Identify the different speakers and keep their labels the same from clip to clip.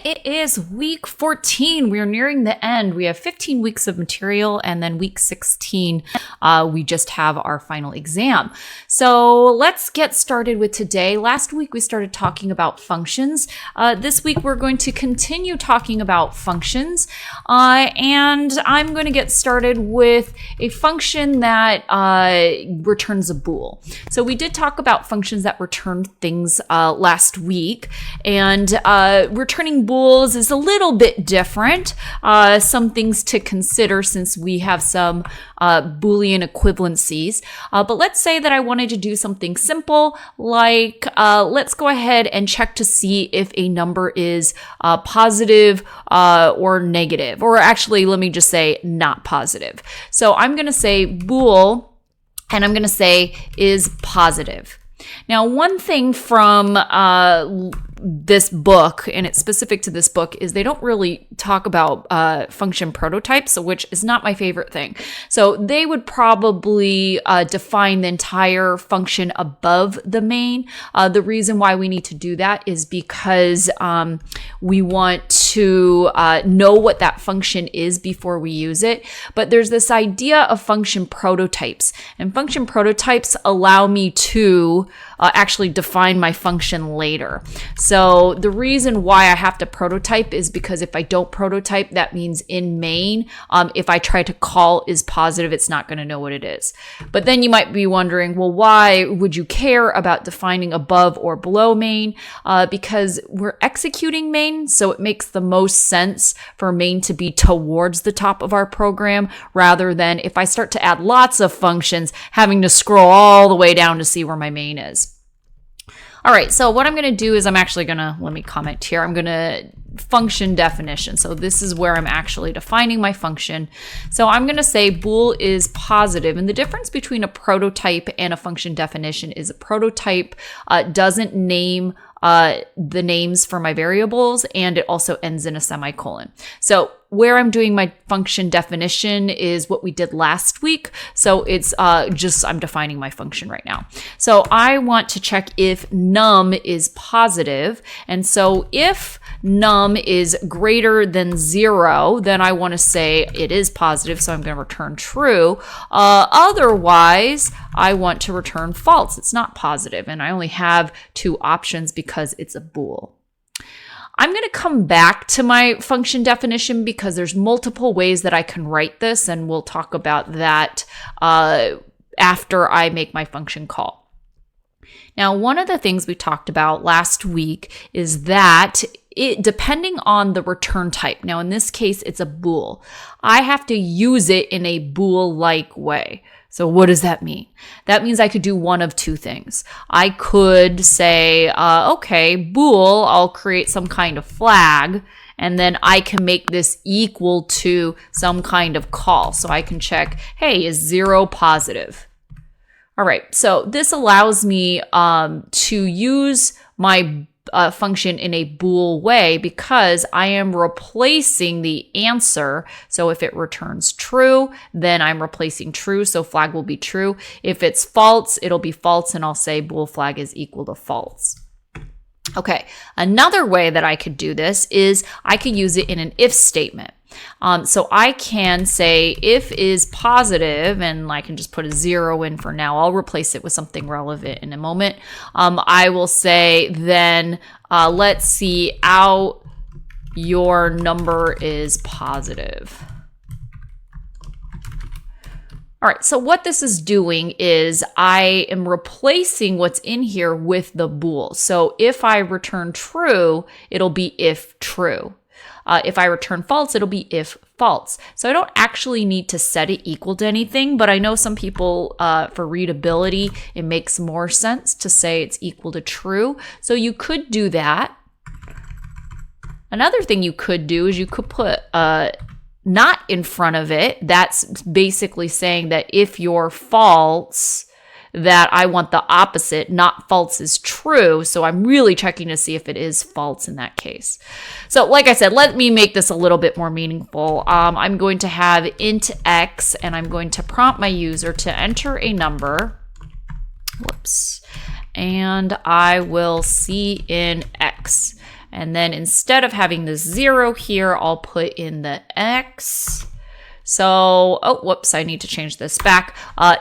Speaker 1: it is week 14. We are nearing the end. We have 15 weeks of material, and then week 16, we just have our final exam. So let's get started with today. Last week, we started talking about functions. This week, we're going to continue talking about functions, and I'm going to get started with a function that returns a bool. So we did talk about functions that return things last week, and returning bools is a little bit different. Some things to consider since we have some Boolean equivalencies. But let's say that I wanted to do something simple, like let's go ahead and check to see if a number is positive or negative, or actually, let me just say not positive. So I'm going to say bool, and I'm going to say is positive. Now, one thing from this book, and it's specific to this book, is they don't really talk about function prototypes, which is not my favorite thing. So they would probably define the entire function above the main. The reason why we need to do that is because we want to know what that function is before we use it. But there's this idea of function prototypes, and function prototypes allow me to actually define my function later. So the reason why I have to prototype is because if I don't prototype, that means in main, if I try to call is positive, it's not going to know what it is. But then you might be wondering, well, why would you care about defining above or below main? Because we're executing main, so it makes the most sense for main to be towards the top of our program, rather than if I start to add lots of functions, having to scroll all the way down to see where my main is. All right, so what I'm going to do is I'm actually going to, let me comment here, I'm going to function definition. So this is where I'm actually defining my function. So I'm going to say bool is positive. And the difference between a prototype and a function definition is a prototype doesn't name the names for my variables, and it also ends in a semicolon. So where I'm doing my function definition is what we did last week. So it's just, I'm defining my function right now. So I want to check if num is positive. And so if num is greater than 0, then I want to say it is positive. So I'm going to return true. Otherwise, I want to return false. It's not positive. And I only have two options because it's a bool. I'm going to come back to my function definition because there's multiple ways that I can write this, and we'll talk about that after I make my function call. Now, one of the things we talked about last week is that depending on the return type, now in this case, it's a bool, I have to use it in a bool-like way. So what does that mean? That means I could do one of two things. I could say, okay, bool, I'll create some kind of flag, and then I can make this equal to some kind of call. So I can check, hey, is 0 positive? All right, so this allows me to use my function in a bool way because I am replacing the answer. So if it returns true, then I'm replacing true. So flag will be true. If it's false, it'll be false. And I'll say bool flag is equal to false. Okay, another way that I could do this is I could use it in an if statement. So I can say if is positive, and I can just put a 0 in for now. I'll replace it with something relevant in a moment. I will say then, let's see, out your number is positive. All right, so what this is doing is I am replacing what's in here with the bool. So if I return true, it'll be if true. If I return false, it'll be if false. So I don't actually need to set it equal to anything, but I know some people, for readability, it makes more sense to say it's equal to true. So you could do that. Another thing you could do is you could put not in front of it. That's basically saying that if you're false, that I want the opposite, not false is true. So I'm really checking to see if it is false in that case. So like I said, let me make this a little bit more meaningful. I'm going to have int x, and I'm going to prompt my user to enter a number. Whoops. And I will see in x. And then instead of having the 0 here, I'll put in the x. So, oh, whoops, I need to change this back.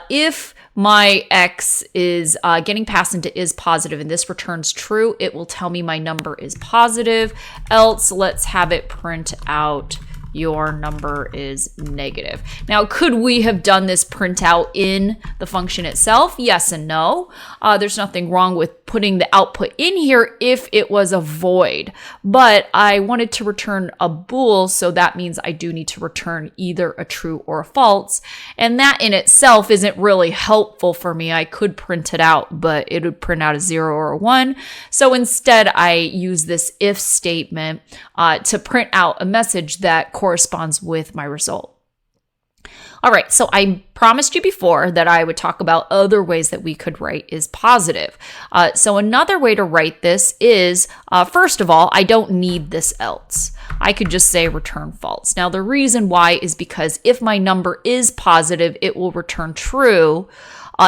Speaker 1: If my x is getting passed into is positive and this returns true, it will tell me my number is positive. Else, let's have it print out your number is negative. Now, could we have done this printout in the function itself? Yes and no. There's nothing wrong with putting the output in here if it was a void, but I wanted to return a bool, so that means I do need to return either a true or a false, and that in itself isn't really helpful for me. I could print it out, but it would print out a 0 or a 1. So instead, I use this if statement to print out a message that corresponds with my result. All right, so I promised you before that I would talk about other ways that we could write is positive. So another way to write this is, first of all, I don't need this else. I could just say return false. Now, the reason why is because if my number is positive, it will return true.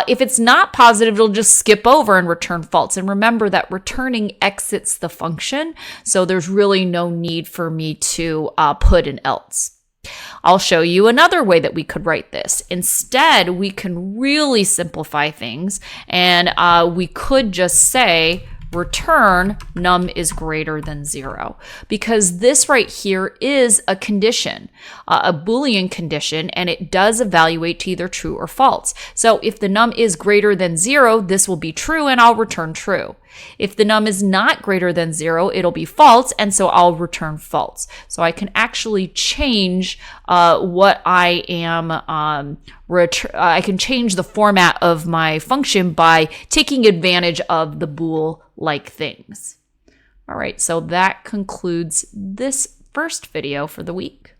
Speaker 1: If it's not positive, it'll just skip over and return false. And remember that returning exits the function, so there's really no need for me to put an else. I'll show you another way that we could write this. Instead, we can really simplify things, and we could just say return num is greater than 0, because this right here is a condition, a Boolean condition, and it does evaluate to either true or false. So if the num is greater than 0, this will be true and I'll return true. If the num is not greater than 0, it'll be false, and so I'll return false. So I can actually change what I am, I can change the format of my function by taking advantage of the bool-like things. All right, so that concludes this first video for the week.